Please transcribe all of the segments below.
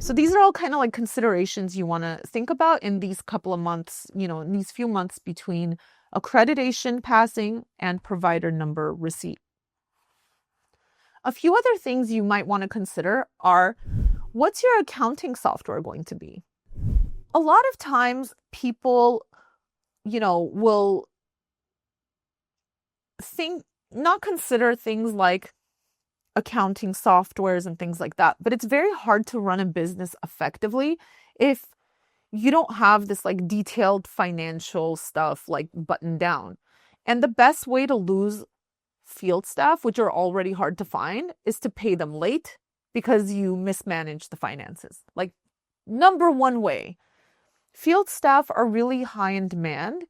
So these are all kind of like considerations you want to think about in these couple of months, in these few months between accreditation passing and provider number receipt. A few other things you might want to consider are, what's your accounting software going to be? A lot of times people, will not consider things like accounting softwares and things like that, but it's very hard to run a business effectively if you don't have this like detailed financial stuff like buttoned down. And the best way to lose field staff, which are already hard to find, is to pay them late because you mismanage the finances. Like, number one way, field staff are really high in demand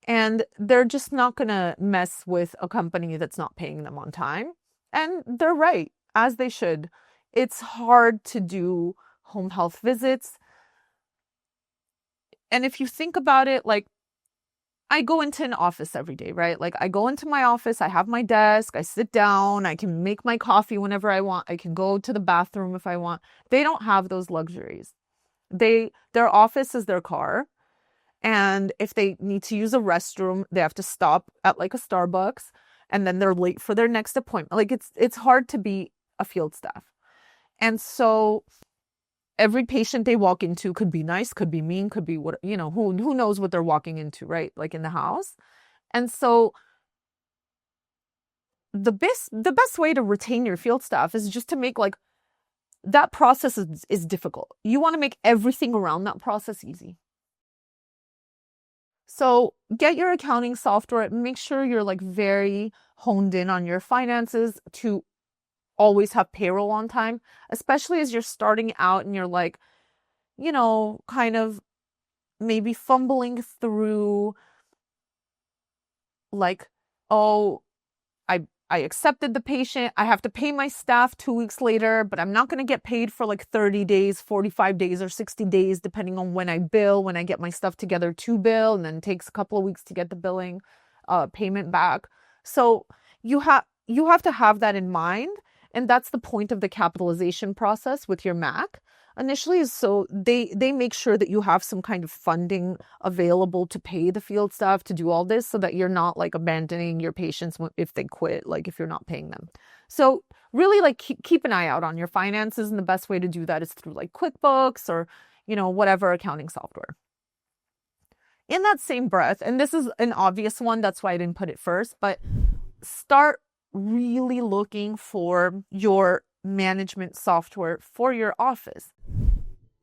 and they're just not going to mess with a company that's not paying them on time. And they're right, as they should. It's hard to do home health visits. And if you think about it, like, I go into an office every day, right? Like, I go into my office, I have my desk, I sit down, I can make my coffee whenever I want, I can go to the bathroom if I want. They don't have those luxuries. Their office is their car. And if they need to use a restroom, they have to stop at like a Starbucks, and then they're late for their next appointment. Like, it's hard to be a field staff. And so every patient they walk into could be nice, could be mean, could be what, who knows what they're walking into, right? Like in the house. And so the best way to retain your field staff is just to make like that process is difficult. You want to make everything around that process easy. So get your accounting software, make sure you're like very honed in on your finances to always have payroll on time, especially as you're starting out and you're like, kind of maybe fumbling through like, oh, I accepted the patient. I have to pay my staff 2 weeks later, but I'm not going to get paid for like 30 days, 45 days, or 60 days, depending on when I bill, when I get my stuff together to bill, and then it takes a couple of weeks to get the billing payment back. So you have to have that in mind. And that's the point of the capitalization process with your MAC initially, is so they make sure that you have some kind of funding available to pay the field staff to do all this, so that you're not like abandoning your patients if they quit, like if you're not paying them. So really like keep an eye out on your finances. And the best way to do that is through like QuickBooks or, whatever accounting software. In that same breath, and this is an obvious one, that's why I didn't put it first, but start really looking for your management software for your office.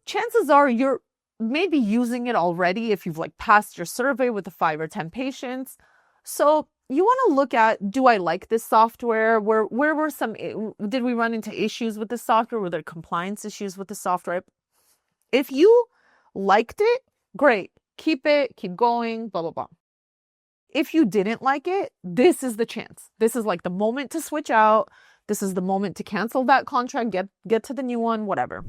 Chances are you're maybe using it already if you've like passed your survey with the 5 or 10 patients. So you want to look at, do I like this software? Where were did we run into issues with the software? Were there compliance issues with the software? If you liked it, great. Keep it, keep going, blah, blah, blah. If you didn't like it, this is the chance. This is like the moment to switch out. This is the moment to cancel that contract, get to the new one, whatever.